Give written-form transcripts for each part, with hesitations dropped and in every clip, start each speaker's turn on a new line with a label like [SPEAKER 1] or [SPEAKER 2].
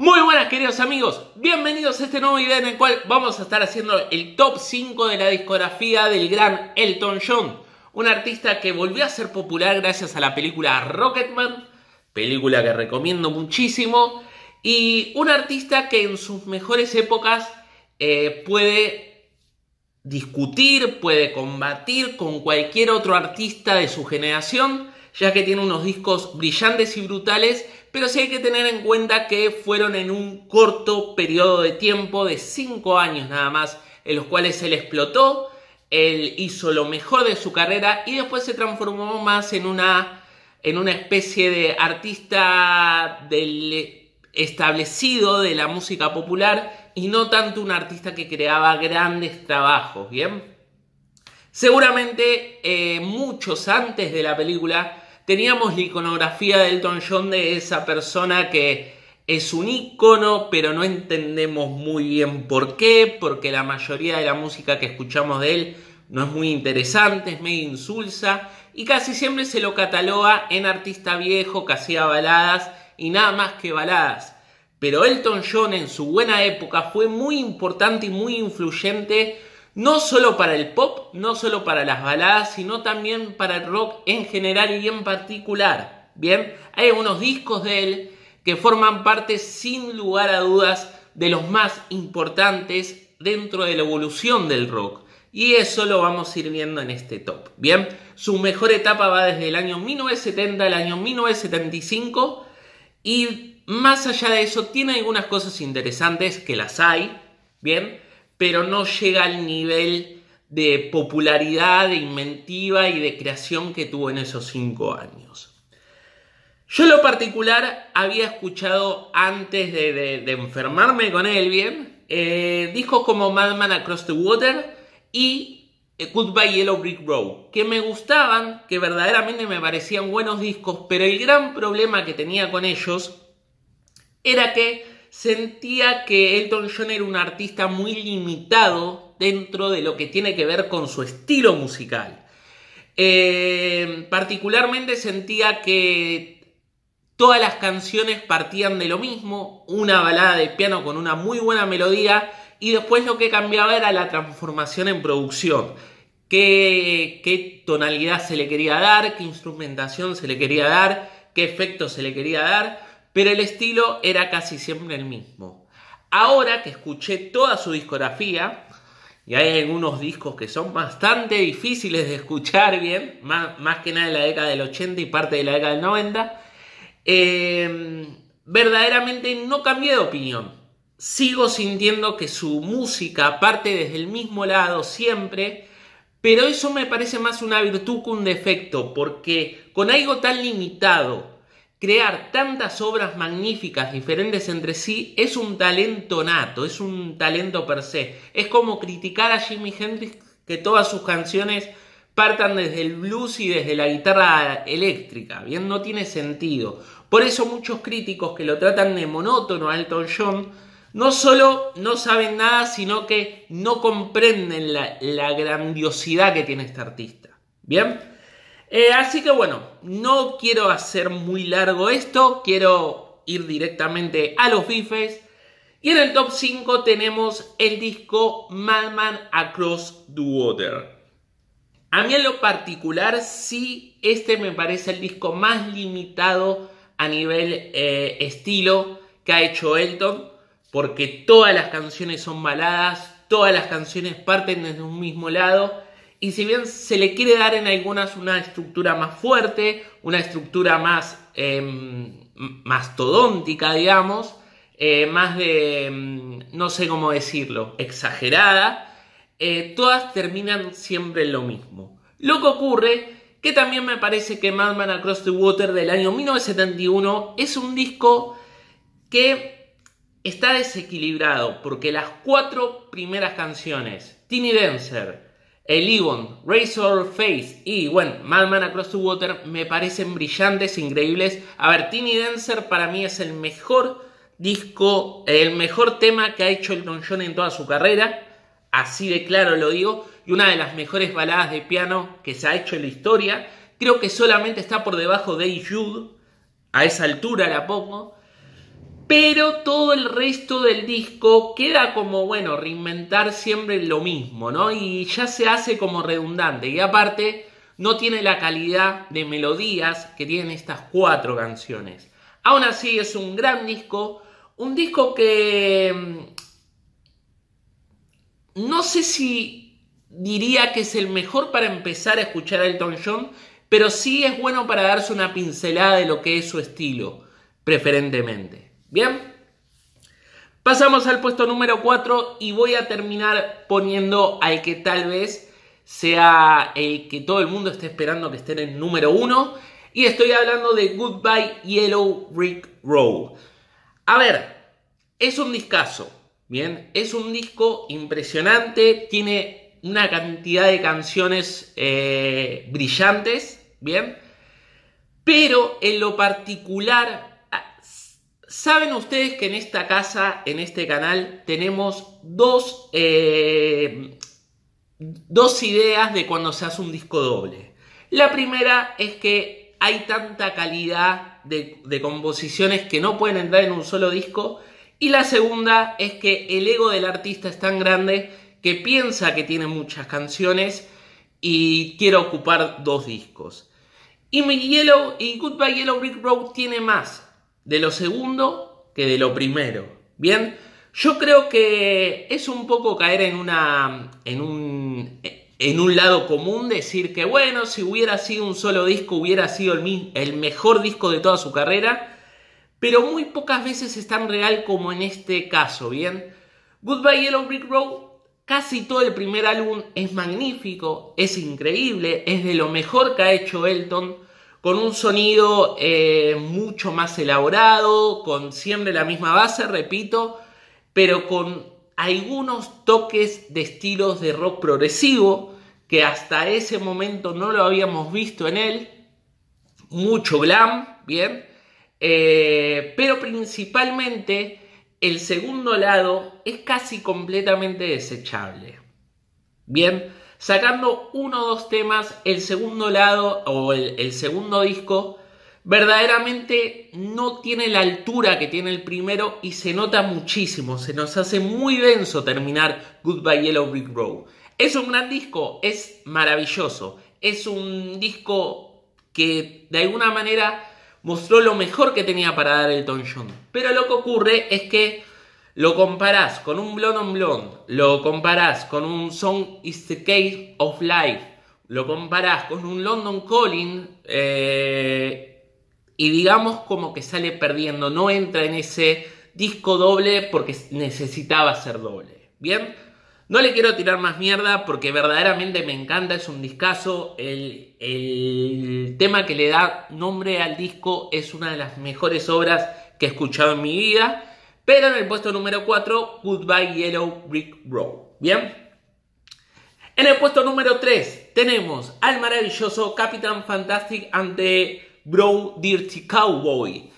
[SPEAKER 1] Muy buenas queridos amigos, bienvenidos a este nuevo video en el cual vamos a estar haciendo el top 5 de la discografía del gran Elton John. Un artista que volvió a ser popular gracias a la película Rocketman, película que recomiendo muchísimo. Y un artista que en sus mejores épocas puede discutir, puede combatir con cualquier otro artista de su generación, ya que tiene unos discos brillantes y brutales, pero sí hay que tener en cuenta que fueron en un corto periodo de tiempo de 5 años nada más, en los cuales él explotó, él hizo lo mejor de su carrera y después se transformó más en una especie de artista establecido de la música popular y no tanto un artista que creaba grandes trabajos, ¿bien? Seguramente muchos antes de la película teníamos la iconografía de Elton John, de esa persona que es un ícono, pero no entendemos muy bien por qué, porque la mayoría de la música que escuchamos de él no es muy interesante, es medio insulsa, y casi siempre se lo cataloga en artista viejo que hacía baladas y nada más que baladas. Pero Elton John en su buena época fue muy importante y muy influyente, no solo para el pop, no solo para las baladas, sino también para el rock en general y en particular. Bien, hay algunos discos de él que forman parte sin lugar a dudas de los más importantes dentro de la evolución del rock. Y eso lo vamos a ir viendo en este top. Bien, su mejor etapa va desde el año 1970 al año 1975 y más allá de eso tiene algunas cosas interesantes que las hay, bien, pero no llega al nivel de popularidad, de inventiva y de creación que tuvo en esos 5 años. Yo en lo particular había escuchado antes de enfermarme con él, bien, discos como Madman Across the Water y Goodbye Yellow Brick Road, que me gustaban, que verdaderamente me parecían buenos discos, pero el gran problema que tenía con ellos era que sentía que Elton John era un artista muy limitado dentro de lo que tiene que ver con su estilo musical. Particularmente sentía que todas las canciones partían de lo mismo, una balada de piano con una muy buena melodía, y después lo que cambiaba era la transformación en producción. Qué tonalidad se le quería dar, qué instrumentación se le quería dar, qué efectos se le quería dar, pero el estilo era casi siempre el mismo. Ahora que escuché toda su discografía, y hay algunos discos que son bastante difíciles de escuchar bien, más que nada en la década del 80 y parte de la década del 90, verdaderamente no cambié de opinión. Sigo sintiendo que su música parte desde el mismo lado siempre, pero eso me parece más una virtud que un defecto, porque con algo tan limitado, crear tantas obras magníficas diferentes entre sí es un talento nato, es un talento per se. Es como criticar a Jimi Hendrix que todas sus canciones partan desde el blues y desde la guitarra eléctrica. Bien, no tiene sentido. Por eso muchos críticos que lo tratan de monótono a Elton John no solo no saben nada, sino que no comprenden la grandiosidad que tiene este artista. Bien. Así que bueno, no quiero hacer muy largo esto, quiero ir directamente a los bifes. Y en el top 5 tenemos el disco Madman Across the Water. A mí en lo particular sí, este me parece el disco más limitado a nivel estilo que ha hecho Elton, porque todas las canciones son baladas, todas las canciones parten desde un mismo lado. Y si bien se le quiere dar en algunas una estructura más fuerte, una estructura más mastodóntica, digamos, más de, no sé cómo decirlo, exagerada, todas terminan siempre en lo mismo. Lo que ocurre que también me parece que Madman Across the Water del año 1971 es un disco que está desequilibrado, porque las 4 primeras canciones, Tiny Dancer, el Ebon, Razor Face y, bueno, Madman Across the Water me parecen brillantes, increíbles. A ver, Tiny Dancer para mí es el mejor disco, el mejor tema que ha hecho Elton John en toda su carrera. Así de claro lo digo. Y una de las mejores baladas de piano que se ha hecho en la historia. Creo que solamente está por debajo de Hey Jude. A esa altura la pongo. pero todo el resto del disco queda como, bueno, reinventar siempre lo mismo, ¿no? Y ya se hace como redundante. Y aparte, no tiene la calidad de melodías que tienen estas 4 canciones. Aún así, es un gran disco. Un disco que no sé si diría que es el mejor para empezar a escuchar a Elton John, pero sí es bueno para darse una pincelada de lo que es su estilo, preferentemente. ¿Bien? Pasamos al puesto número 4 y voy a terminar poniendo al que tal vez sea el que todo el mundo esté esperando que esté en el número 1. Y estoy hablando de Goodbye Yellow Brick Road. A ver, es un discazo, ¿bien? Es un disco impresionante, tiene una cantidad de canciones brillantes, ¿bien? Pero en lo particular, saben ustedes que en esta casa, en este canal, tenemos dos ideas de cuando se hace un disco doble. La primera es que hay tanta calidad de composiciones que no pueden entrar en un solo disco. Y la segunda es que el ego del artista es tan grande que piensa que tiene muchas canciones y quiere ocupar 2 discos. Y Goodbye Yellow Brick Road tiene más de lo segundo que de lo primero. Bien, yo creo que es un poco caer en un lado común, decir que bueno, si hubiera sido un solo disco hubiera sido el mejor disco de toda su carrera, pero muy pocas veces es tan real como en este caso, ¿bien? Goodbye Yellow Brick Road, casi todo el primer álbum es magnífico, es increíble, es de lo mejor que ha hecho Elton, con un sonido mucho más elaborado, con siempre la misma base, repito, pero con algunos toques de estilos de rock progresivo que hasta ese momento no lo habíamos visto en él. Mucho glam, ¿bien? Pero principalmente el segundo lado es casi completamente desechable. Bien, sacando 1 o 2 temas, el segundo lado o el segundo disco verdaderamente no tiene la altura que tiene el primero y se nota muchísimo, se nos hace muy denso terminar Goodbye Yellow Brick Road. Es un gran disco, es maravilloso, es un disco que de alguna manera mostró lo mejor que tenía para dar Elton John. Pero lo que ocurre es que lo comparás con un Blonde on Blonde, lo comparás con un Song is the Case of Life, lo comparás con un London Calling y digamos como que sale perdiendo, no entra en ese disco doble porque necesitaba ser doble. ¿Bien? No le quiero tirar más mierda porque verdaderamente me encanta, es un discazo. El tema que le da nombre al disco es una de las mejores obras que he escuchado en mi vida. Pero en el puesto número 4, Goodbye Yellow Brick Road. ¿Bien? En el puesto número 3 tenemos al maravilloso Captain Fantastic and the Brown Dirty Cowboy.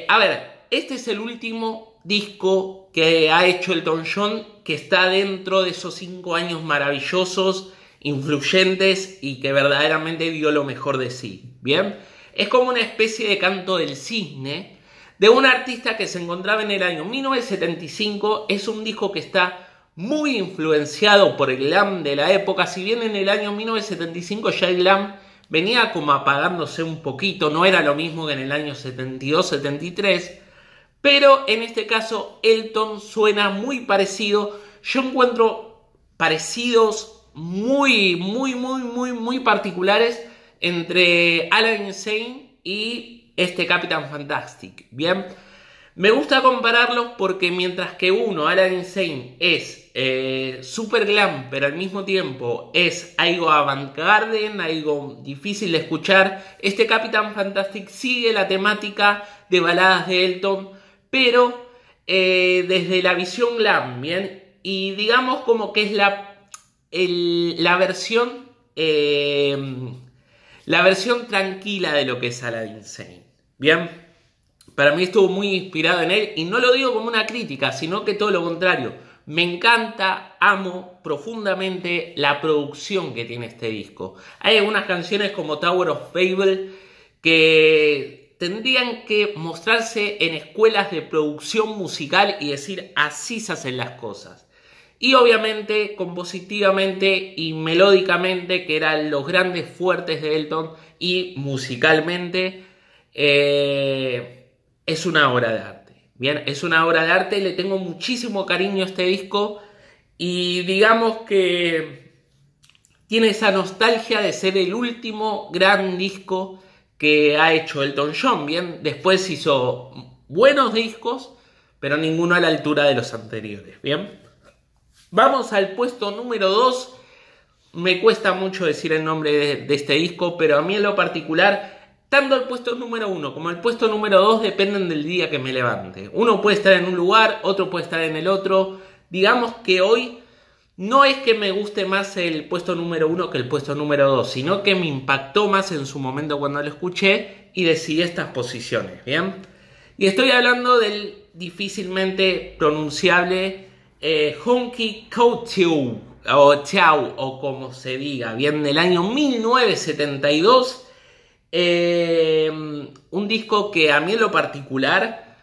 [SPEAKER 1] A ver, este es el último disco que ha hecho Elton John, que está dentro de esos 5 años maravillosos, influyentes y que verdaderamente dio lo mejor de sí. ¿Bien? Es como una especie de canto del cisne de un artista que se encontraba en el año 1975. Es un disco que está muy influenciado por el glam de la época. Si bien en el año 1975 ya el glam venía como apagándose un poquito, no era lo mismo que en el año 72-73, pero en este caso Elton suena muy parecido. Yo encuentro parecidos muy particulares entre Alain Insane y este Captain Fantastic. Bien, me gusta compararlos porque mientras que uno, Alain Insane, es super glam, pero al mismo tiempo es algo avant-garde, algo difícil de escuchar, este Captain Fantastic sigue la temática de baladas de Elton, pero desde la visión glam, ¿bien? Y digamos como que es la versión tranquila de lo que es Alain Insane. Bien, para mí estuvo muy inspirado en él y no lo digo como una crítica, sino que todo lo contrario. Me encanta, amo profundamente la producción que tiene este disco. Hay algunas canciones como Tower of Babel que tendrían que mostrarse en escuelas de producción musical y decir así se hacen las cosas. Y obviamente compositivamente y melódicamente, que eran los grandes fuertes de Elton, y musicalmente es una obra de arte. Bien, es una obra de arte, le tengo muchísimo cariño a este disco y digamos que tiene esa nostalgia de ser el último gran disco que ha hecho Elton John. Bien, después hizo buenos discos, pero ninguno a la altura de los anteriores. Bien, vamos al puesto número 2. Me cuesta mucho decir el nombre de este disco, pero a mí en lo particular, tanto el puesto número 1 como el puesto número 2 dependen del día que me levante. Uno puede estar en un lugar, otro puede estar en el otro. Digamos que hoy no es que me guste más el puesto número 1 que el puesto número 2, sino que me impactó más en su momento cuando lo escuché y decidí estas posiciones, ¿bien? Y estoy hablando del difícilmente pronunciable Honky Tonk o Chau, o como se diga, bien, del año 1972. Un disco que a mí en lo particular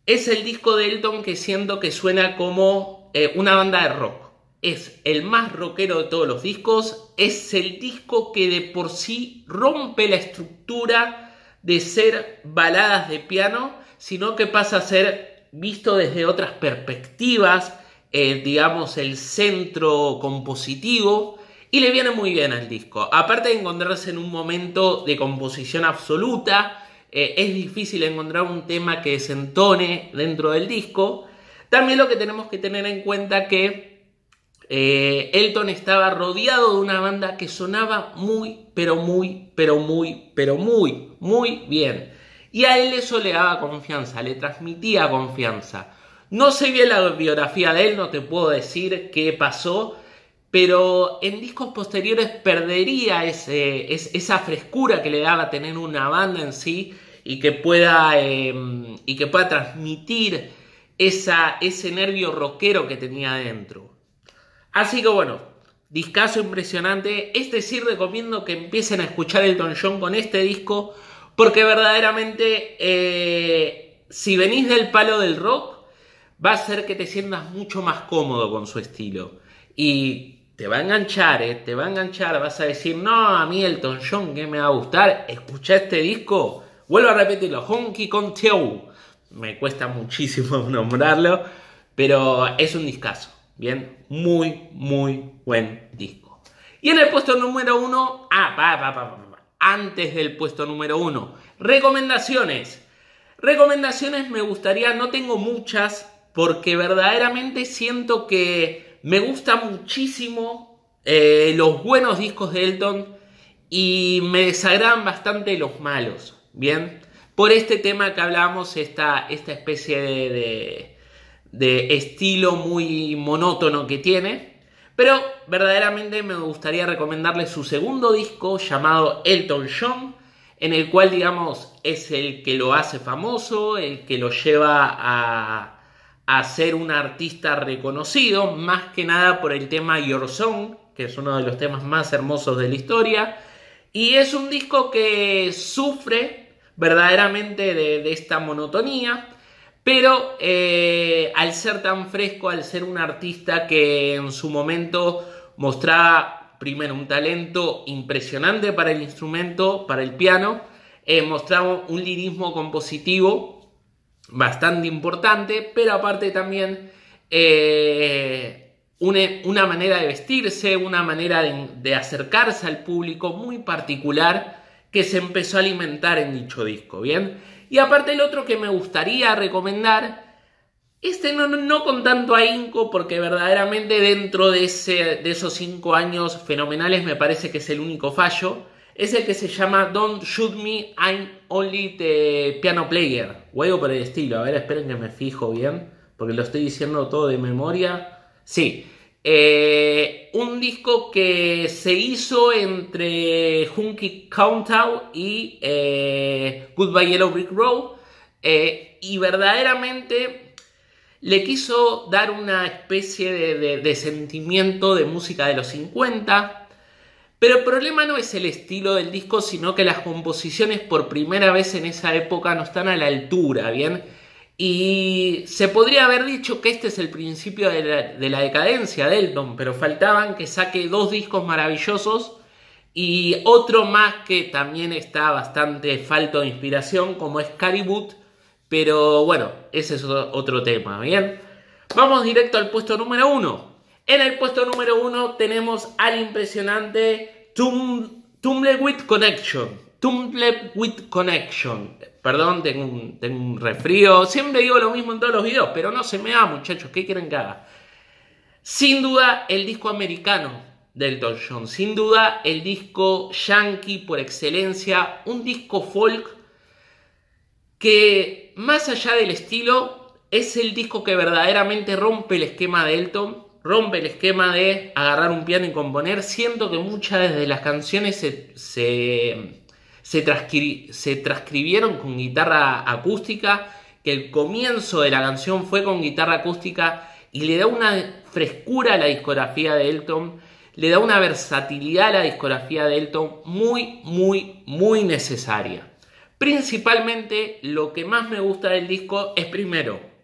[SPEAKER 1] es el disco de Elton que siento que suena como una banda de rock. Es el más rockero de todos los discos. Es el disco que de por sí rompe la estructura de ser baladas de piano, sino que pasa a ser visto desde otras perspectivas, digamos el centro compositivo, y le viene muy bien al disco. Aparte de encontrarse en un momento de composición absoluta, es difícil encontrar un tema que desentone dentro del disco. También lo que tenemos que tener en cuenta que Elton estaba rodeado de una banda que sonaba muy bien. Y a él eso le daba confianza, le transmitía confianza. No sé bien la biografía de él, no te puedo decir qué pasó, pero en discos posteriores perdería esa frescura que le daba tener una banda en sí y que pueda transmitir ese nervio rockero que tenía adentro. Así que bueno, discazo impresionante. Sí recomiendo que empiecen a escuchar Elton John con este disco, porque verdaderamente si venís del palo del rock, va a hacer que te sientas mucho más cómodo con su estilo. Y te va a enganchar, te va a enganchar. Vas a decir, no, a mí Elton John, ¿qué me va a gustar? Escucha este disco. Vuelvo a repetirlo, Honky Tonk Chau. Me cuesta muchísimo nombrarlo, pero es un discazo. Bien, muy buen disco. Y en el puesto número 1, antes del puesto número 1, recomendaciones. Recomendaciones me gustaría, no tengo muchas, porque verdaderamente siento que me gustan muchísimo los buenos discos de Elton y me desagradan bastante los malos, ¿bien? Por este tema que hablábamos, esta especie de estilo muy monótono que tiene. Pero verdaderamente me gustaría recomendarles su segundo disco llamado Elton John, en el cual, digamos, es el que lo hace famoso, el que lo lleva a ser un artista reconocido, más que nada por el tema Your Song, que es uno de los temas más hermosos de la historia. Y es un disco que sufre verdaderamente de esta monotonía, pero al ser tan fresco, al ser un artista que en su momento mostraba primero un talento impresionante para el instrumento, para el piano, mostraba un lirismo compositivo bastante importante, pero aparte también una manera de vestirse, una manera de acercarse al público muy particular que se empezó a alimentar en dicho disco, ¿bien? Y aparte el otro que me gustaría recomendar, no con tanto ahínco, porque verdaderamente dentro de esos 5 años fenomenales me parece que es el único fallo, es el que se llama Don't Shoot Me, I'm Only the Piano Player, o algo por el estilo. A ver, esperen que me fijo bien, porque lo estoy diciendo todo de memoria. Sí, un disco que se hizo entre Honky Tonk y Goodbye Yellow Brick Road, y verdaderamente le quiso dar una especie de sentimiento de música de los 50, Pero el problema no es el estilo del disco, sino que las composiciones por primera vez en esa época no están a la altura, ¿bien? Y se podría haber dicho que este es el principio de la decadencia de Elton, pero faltaban que saque 2 discos maravillosos y otro más que también está bastante falto de inspiración, como es Caribou, pero bueno, ese es otro tema, ¿bien? Vamos directo al puesto número 1. En el puesto número 1 tenemos al impresionante Tumbleweed Connection. Tumbleweed Connection. Perdón, tengo un resfrío. Siempre digo lo mismo en todos los videos, pero no se me da, muchachos. ¿Qué quieren que haga? Sin duda, el disco americano de Elton John. Sin duda, el disco yankee por excelencia. Un disco folk que, más allá del estilo, es el disco que verdaderamente rompe el esquema de Elton. Rompe el esquema de agarrar un piano y componer. Siento que muchas de las canciones se transcribieron con guitarra acústica, que el comienzo de la canción fue con guitarra acústica y le da una frescura a la discografía de Elton, le da una versatilidad a la discografía de Elton muy, muy, muy necesaria. Principalmente lo que más me gusta del disco es primero,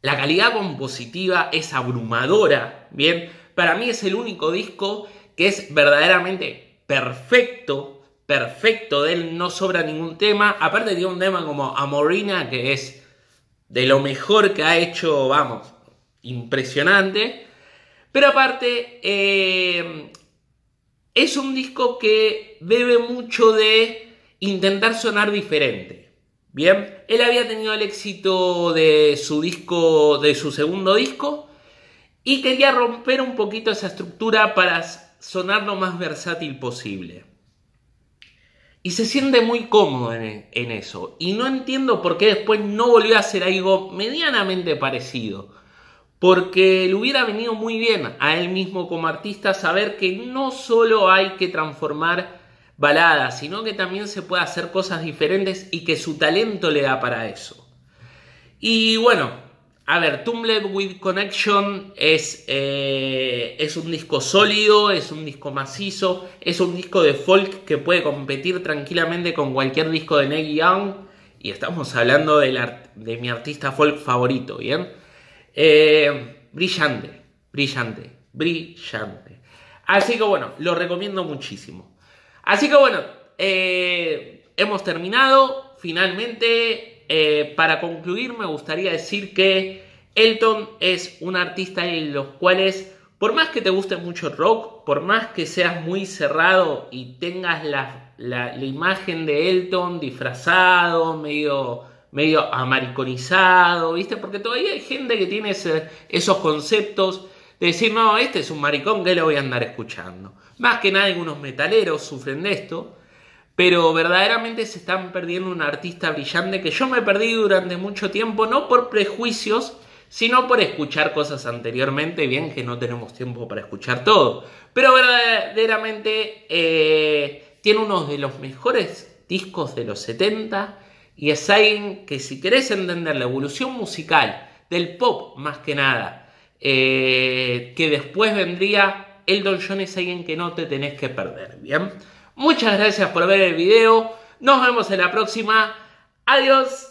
[SPEAKER 1] la calidad compositiva es abrumadora, ¿bien? Para mí es el único disco que es verdaderamente perfecto de él, no sobra ningún tema. Aparte tiene un tema como Amorina, que es de lo mejor que ha hecho, vamos, impresionante. Pero aparte, es un disco que bebe mucho de intentar sonar diferente. Bien, él había tenido el éxito de su segundo disco y quería romper un poquito esa estructura para sonar lo más versátil posible. Y se siente muy cómodo en eso. Y no entiendo por qué después no volvió a hacer algo medianamente parecido. Porque le hubiera venido muy bien a él mismo como artista saber que no solo hay que transformar baladas, sino que también se puede hacer cosas diferentes y que su talento le da para eso. Y bueno, a ver, Tumbleweed Connection es un disco sólido, es un disco macizo, es un disco de folk que puede competir tranquilamente con cualquier disco de Neil Young, y estamos hablando de mi artista folk favorito, ¿bien? Brillante. Así que bueno, lo recomiendo muchísimo. Así que bueno, hemos terminado finalmente. Para concluir me gustaría decir que Elton es un artista en los cuales, por más que te guste mucho el rock, por más que seas muy cerrado y tengas la imagen de Elton disfrazado, medio amariconizado, ¿viste? Porque todavía hay gente que tiene esos conceptos de decir, no, este es un maricón, que lo voy a andar escuchando. Más que nada algunos metaleros sufren de esto, pero verdaderamente se están perdiendo un artista brillante que yo me perdí durante mucho tiempo, no por prejuicios, sino por escuchar cosas anteriormente, bien que no tenemos tiempo para escuchar todo, pero verdaderamente tiene uno de los mejores discos de los 70 y es alguien que, si querés entender la evolución musical del pop más que nada, que después vendría, Elton John es alguien que no te tenés que perder, ¿bien? Muchas gracias por ver el video, nos vemos en la próxima, adiós.